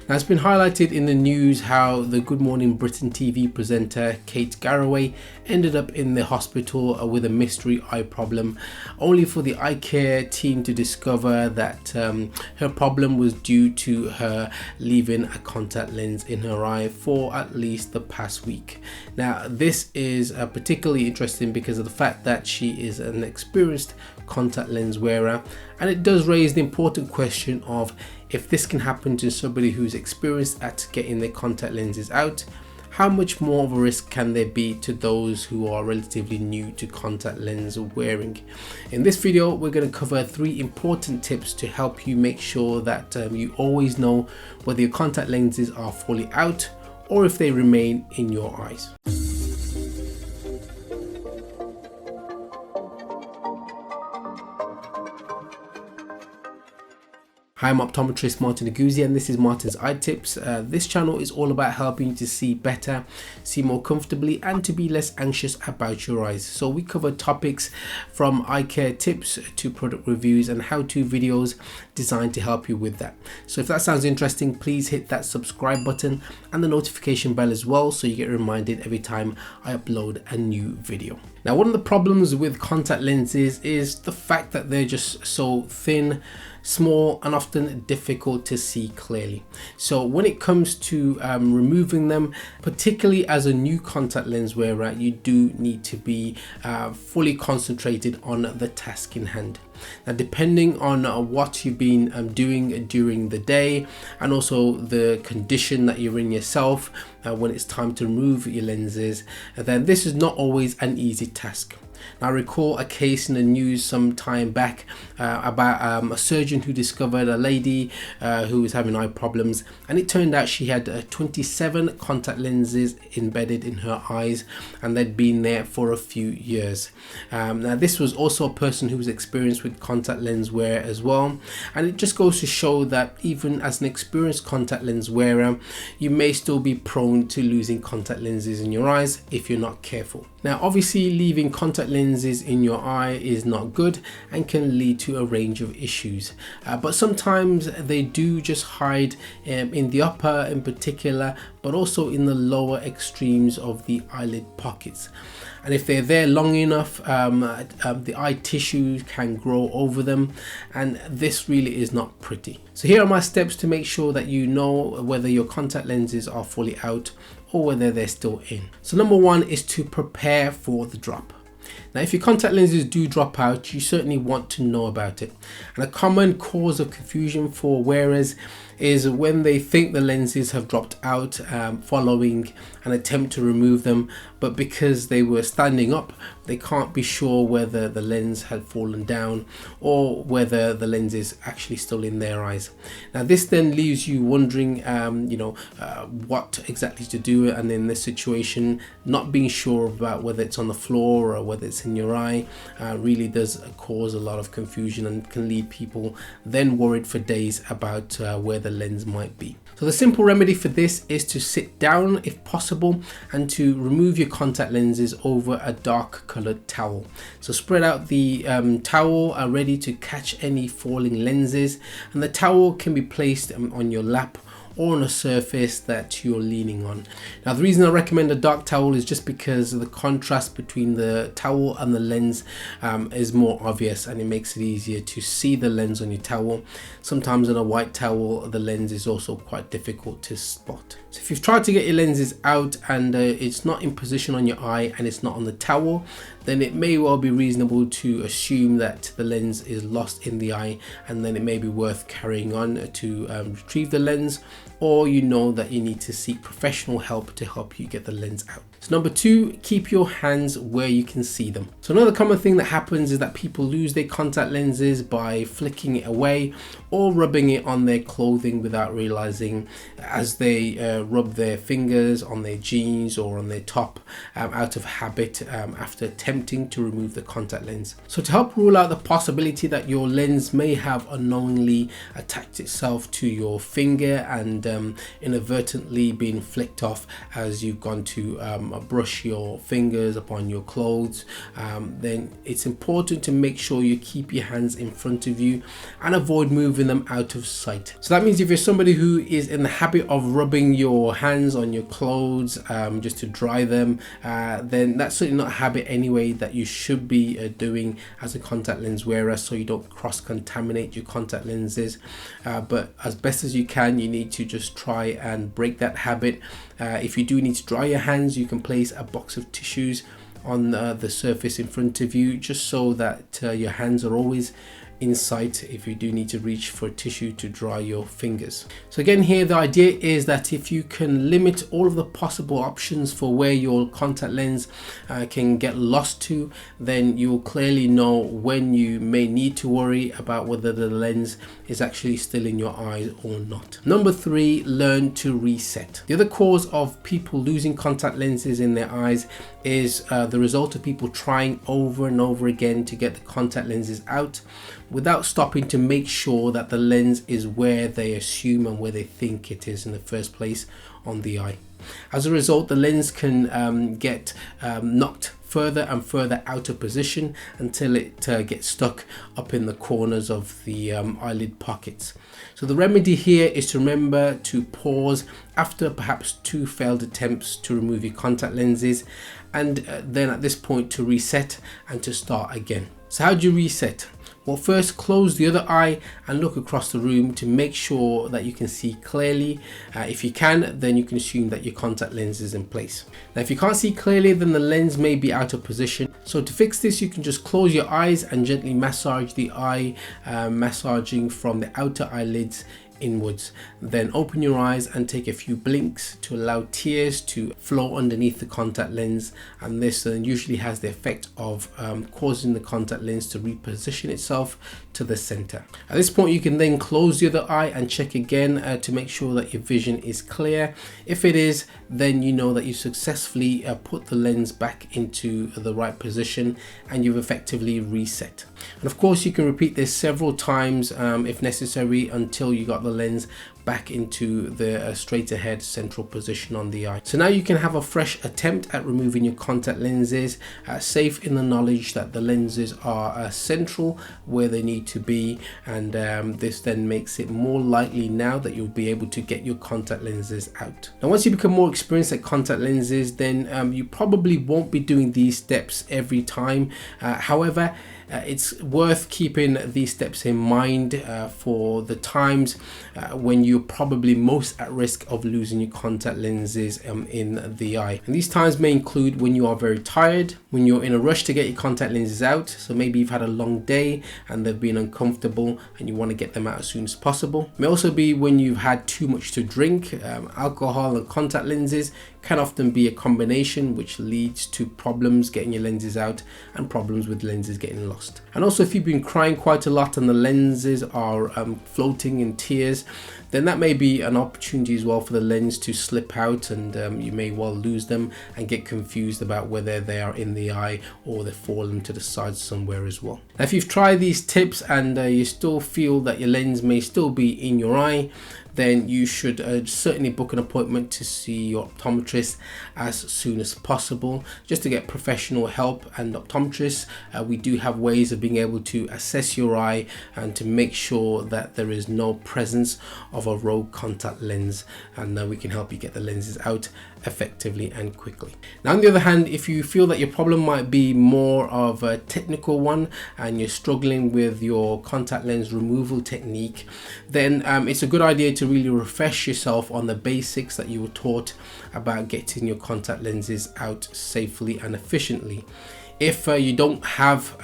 Now, it's been highlighted in the news how the Good Morning Britain TV presenter Kate Garraway ended up in the hospital with a mystery eye problem, only for the eye care team to discover that her problem was due to her leaving a contact lens in her eye for at least the past week. Now, this is particularly interesting because of the fact that she is an experienced contact lens wearer, and it does raise the important question of, if this can happen to somebody who's experienced at getting their contact lenses out, how much more of a risk can there be to those who are relatively new to contact lens wearing? In this video, we're going to cover 3 important tips to help you make sure that you always know whether your contact lenses are fully out or if they remain in your eyes. Hi, I'm optometrist Martin Oguzie, and this is Martin's Eye Tips. This channel is all about helping you to see better, see more comfortably, and to be less anxious about your eyes. So we cover topics from eye care tips to product reviews and how-to videos designed to help you with that. So if that sounds interesting, please hit that subscribe button and the notification bell as well, so you get reminded every time I upload a new video. Now, one of the problems with contact lenses is the fact that they're just so thin, small, and often difficult to see clearly. So when it comes to removing them, particularly as a new contact lens wearer, you do need to be fully concentrated on the task in hand. Now, depending on what you've been doing during the day, and also the condition that you're in yourself when it's time to remove your lenses, then this is not always an easy task. Now, I recall a case in the news some time back about a surgeon who discovered a lady who was having eye problems, and it turned out she had 27 contact lenses embedded in her eyes, and they'd been there for a few years. Now, this was also a person who was experienced with contact lens wear as well, and it just goes to show that even as an experienced contact lens wearer, you may still be prone to losing contact lenses in your eyes if you're not careful. Now, obviously, leaving contact lenses in your eye is not good and can lead to a range of issues, but sometimes they do just hide in the upper in particular, but also in the lower extremes of the eyelid pockets. And if they're there long enough, the eye tissue can grow over them, and this really is not pretty. So here are my steps to make sure that you know whether your contact lenses are fully out or whether they're still in. So number 1 is to prepare for the drop. Now, if your contact lenses do drop out, you certainly want to know about it. And a common cause of confusion for wearers is when they think the lenses have dropped out following an attempt to remove them, but because they were standing up, they can't be sure whether the lens had fallen down or whether the lens is actually still in their eyes. Now, this then leaves you wondering, what exactly to do, and in this situation, not being sure about whether it's on the floor or whether it's in your eye really does cause a lot of confusion and can leave people then worried for days about where the lens might be. So the simple remedy for this is to sit down if possible and to remove your contact lenses over a dark colored towel. So spread out the towel ready to catch any falling lenses, and the towel can be placed on your lap or on a surface that you're leaning on. Now, the reason I recommend a dark towel is just because the contrast between the towel and the lens is more obvious, and it makes it easier to see the lens on your towel. Sometimes on a white towel, the lens is also quite difficult to spot. So if you've tried to get your lenses out and it's not in position on your eye and it's not on the towel, then it may well be reasonable to assume that the lens is lost in the eye, and then it may be worth carrying on to retrieve the lens, or you know that you need to seek professional help to help you get the lens out. So number 2, keep your hands where you can see them. So another common thing that happens is that people lose their contact lenses by flicking it away or rubbing it on their clothing without realizing, as they rub their fingers on their jeans or on their top out of habit after attempting to remove the contact lens. So to help rule out the possibility that your lens may have unknowingly attached itself to your finger and inadvertently been flicked off as you've gone to brush your fingers upon your clothes, then it's important to make sure you keep your hands in front of you and avoid moving them out of sight. So that means if you're somebody who is in the habit of rubbing your hands on your clothes just to dry them, then that's certainly not a habit anyway that you should be doing as a contact lens wearer, so you don't cross-contaminate your contact lenses. But as best as you can, you need to just try and break that habit. If you do need to dry your hands, you can place a box of tissues on the surface in front of you, just so that your hands are always in sight if you do need to reach for a tissue to dry your fingers. So again, here the idea is that if you can limit all of the possible options for where your contact lens can get lost to, then you will clearly know when you may need to worry about whether the lens is actually still in your eyes or not. Number 3, learn to reset. The other cause of people losing contact lenses in their eyes is the result of people trying over and over again to get the contact lenses out without stopping to make sure that the lens is where they assume and where they think it is in the first place on the eye. As a result, the lens can get knocked further and further out of position until it gets stuck up in the corners of the eyelid pockets. So the remedy here is to remember to pause after perhaps 2 failed attempts to remove your contact lenses, and then at this point to reset and to start again. So how do you reset? Well, first close the other eye and look across the room to make sure that you can see clearly. If you can, then you can assume that your contact lens is in place. Now, if you can't see clearly, then the lens may be out of position. So to fix this, you can just close your eyes and gently massage the eye, massaging from the outer eyelids inwards. Then open your eyes and take a few blinks to allow tears to flow underneath the contact lens, and this usually has the effect of causing the contact lens to reposition itself to the center. At this point, you can then close the other eye and check again to make sure that your vision is clear. If it is, then you know that you successfully put the lens back into the right position and you've effectively reset. And of course, you can repeat this several times if necessary until you got the lens back into the straight ahead central position on the eye. So now you can have a fresh attempt at removing your contact lenses, safe in the knowledge that the lenses are central where they need to be, and this then makes it more likely now that you'll be able to get your contact lenses out. Now, once you become more experienced at contact lenses, then you probably won't be doing these steps every time. However, it's worth keeping these steps in mind for the times when you're probably most at risk of losing your contact lenses in the eye. And these times may include when you are very tired, when you're in a rush to get your contact lenses out, so maybe you've had a long day and they've been uncomfortable and you want to get them out as soon as possible. It may also be when you've had too much to drink. Alcohol and contact lenses can often be a combination, which leads to problems getting your lenses out and problems with lenses getting lost. And also, if you've been crying quite a lot and the lenses are floating in tears, then that may be an opportunity as well for the lens to slip out, and you may well lose them and get confused about whether they are in the eye or they've fallen to the side somewhere as well. Now, if you've tried these tips and you still feel that your lens may still be in your eye, then you should certainly book an appointment to see your optometrist as soon as possible, just to get professional help. And optometrists, we do have ways of being able to assess your eye and to make sure that there is no presence of a rogue contact lens, and we can help you get the lenses out effectively and quickly. Now, on the other hand, if you feel that your problem might be more of a technical one and you're struggling with your contact lens removal technique, then it's a good idea to really refresh yourself on the basics that you were taught about getting your contact lenses out safely and efficiently. If you don't have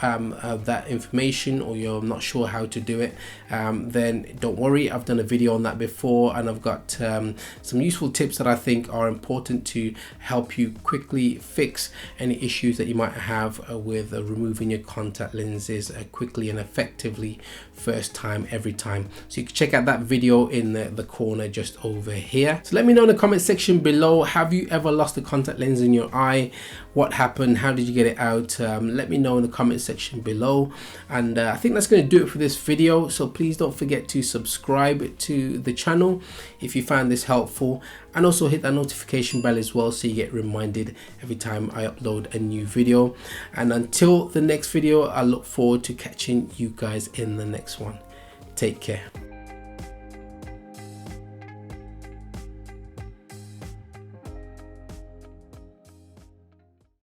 that information, or you're not sure how to do it, then don't worry. I've done a video on that before, and I've got some useful tips that I think are important to help you quickly fix any issues that you might have with removing your contact lenses quickly and effectively, first time, every time. So you can check out that video in the corner just over here. So let me know in the comment section below, have you ever lost a contact lens in your eye? What happened? How did you get it out? out, let me know in the comment section below. And I think that's going to do it for this video. So please don't forget to subscribe to the channel if you found this helpful, and also hit that notification bell as well so you get reminded every time I upload a new video. And until the next video, I look forward to catching you guys in the next one. Take care.